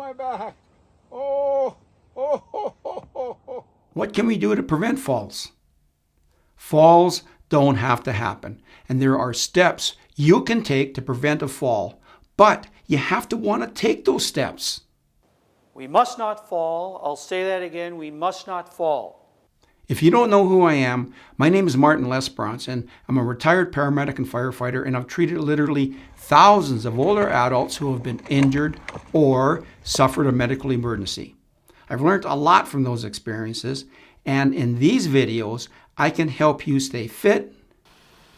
my back. Oh, oh, oh, oh, oh, oh. What can we do to prevent falls? Falls don't have to happen, and there are steps you can take to prevent a fall, but you have to want to take those steps. We must not fall. I'll say that again. We must not fall. If you don't know who I am, my name is Martin Lesbrance, and I'm a retired paramedic and firefighter, and I've treated literally thousands of older adults who have been injured or suffered a medical emergency. I've learned a lot from those experiences, and in these videos, I can help you stay fit,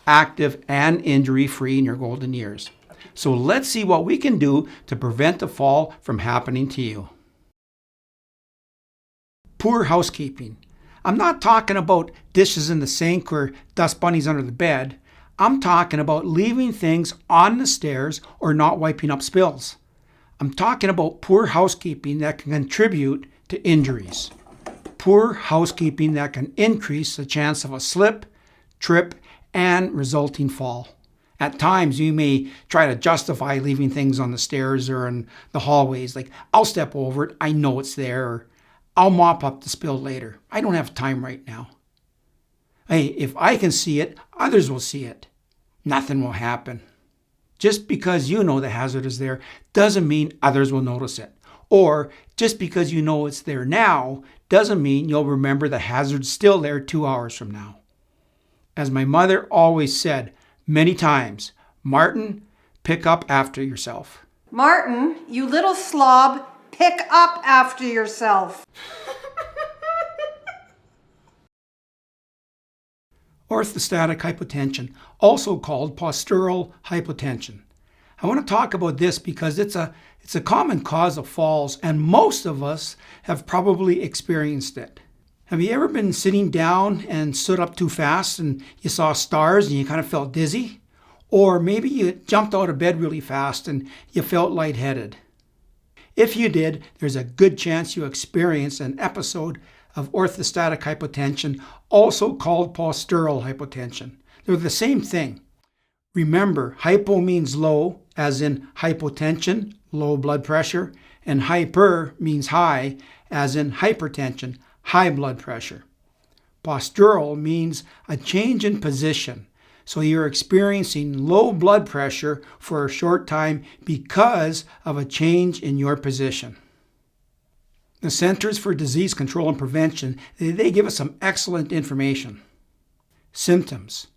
active, and injury-free in your golden years. So let's see what we can do to prevent a fall from happening to you. Poor housekeeping. I'm not talking about dishes in the sink or dust bunnies under the bed. I'm talking about leaving things on the stairs or not wiping up spills. I'm talking about poor housekeeping that can contribute to injuries. Poor housekeeping that can increase the chance of a slip, trip, and resulting fall. At times, you may try to justify leaving things on the stairs or in the hallways, like, I'll step over it, I know it's there, or I'll mop up the spill later. I don't have time right now. Hey, if I can see it, others will see it. Nothing will happen. Just because you know the hazard is there doesn't mean others will notice it. Or just because you know it's there now doesn't mean you'll remember the hazard's still there 2 hours from now. As my mother always said many times, Martin, pick up after yourself. Martin, you little slob, pick up after yourself. Orthostatic hypotension, also called postural hypotension. I want to talk about this because it's a common cause of falls, and most of us have probably experienced it. Have you ever been sitting down and stood up too fast and you saw stars and you kind of felt dizzy? Or maybe you jumped out of bed really fast and you felt lightheaded. If you did, there's a good chance you experienced an episode of orthostatic hypotension, also called postural hypotension. They're the same thing. Remember, hypo means low, as in hypotension, low blood pressure, and hyper means high, as in hypertension, high blood pressure. Postural means a change in position. So you're experiencing low blood pressure for a short time because of a change in your position. The Centers for Disease Control and Prevention, they give us some excellent information. Symptoms.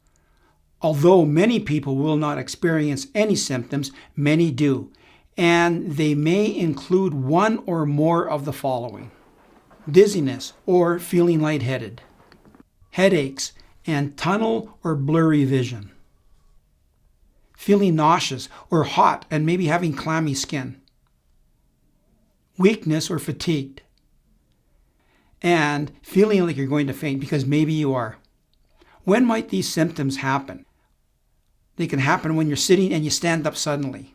Although many people will not experience any symptoms, many do, and they may include one or more of the following: dizziness or feeling lightheaded, headaches, and tunnel or blurry vision, feeling nauseous or hot and maybe having clammy skin, weakness or fatigued, and feeling like you're going to faint because maybe you are. When might these symptoms happen? They can happen when you're sitting and you stand up suddenly.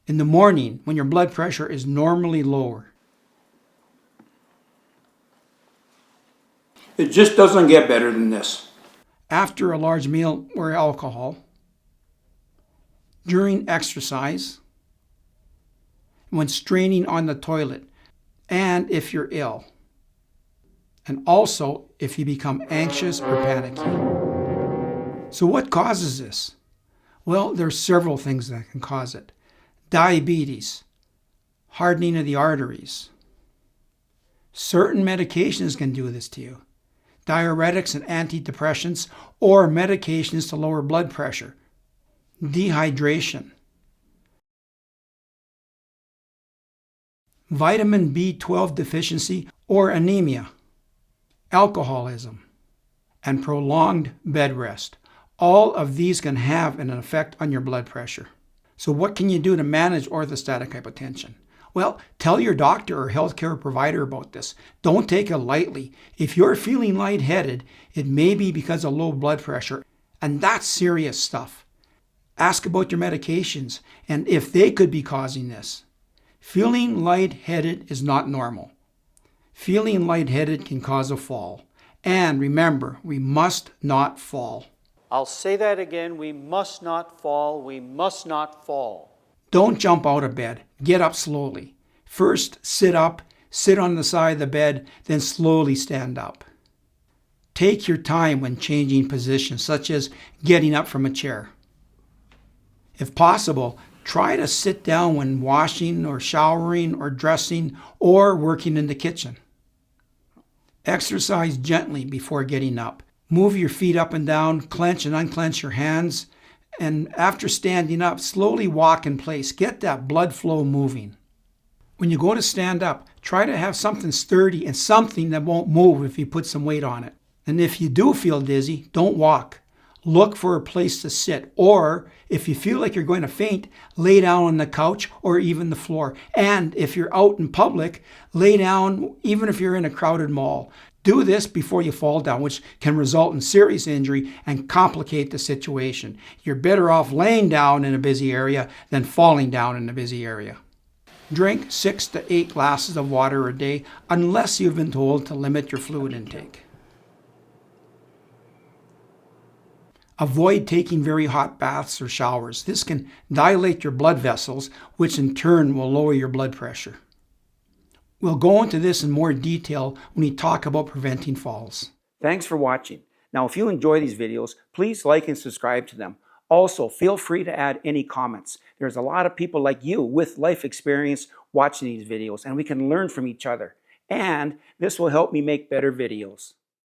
In the morning, when your blood pressure is normally lower. It just doesn't get better than this. After a large meal or alcohol, during exercise, when straining on the toilet, and if you're ill, and also if you become anxious or panicky. So what causes this? Well, there's several things that can cause it. Diabetes, hardening of the arteries. Certain medications can do this to you. Diuretics and antidepressants, or medications to lower blood pressure. Dehydration. Vitamin B12 deficiency or anemia. Alcoholism. And prolonged bed rest. All of these can have an effect on your blood pressure. So what can you do to manage orthostatic hypotension? Well, tell your doctor or healthcare provider about this. Don't take it lightly. If you're feeling lightheaded, it may be because of low blood pressure, and that's serious stuff. Ask about your medications and if they could be causing this. Feeling lightheaded is not normal. Feeling lightheaded can cause a fall. And remember, we must not fall. I'll say that again. We must not fall. We must not fall. Don't jump out of bed. Get up slowly. First, sit up, sit on the side of the bed, then slowly stand up. Take your time when changing positions, such as getting up from a chair. If possible, try to sit down when washing or showering or dressing or working in the kitchen. Exercise gently before getting up. Move your feet up and down, clench and unclench your hands, and after standing up, slowly walk in place. Get that blood flow moving. When you go to stand up, try to have something sturdy and something that won't move if you put some weight on it. And if you do feel dizzy, don't walk. Look for a place to sit, or if you feel like you're going to faint, lay down on the couch or even the floor. And if you're out in public, lay down even if you're in a crowded mall. Do this before you fall down, which can result in serious injury and complicate the situation. You're better off laying down in a busy area than falling down in a busy area. Drink 6 to 8 glasses of water a day unless you've been told to limit your fluid intake. Avoid taking very hot baths or showers. This can dilate your blood vessels, which in turn will lower your blood pressure. We'll go into this in more detail when we talk about preventing falls. Thanks for watching. Now, if you enjoy these videos, please like and subscribe to them. Also, feel free to add any comments. There's a lot of people like you with life experience watching these videos, and we can learn from each other. And this will help me make better videos.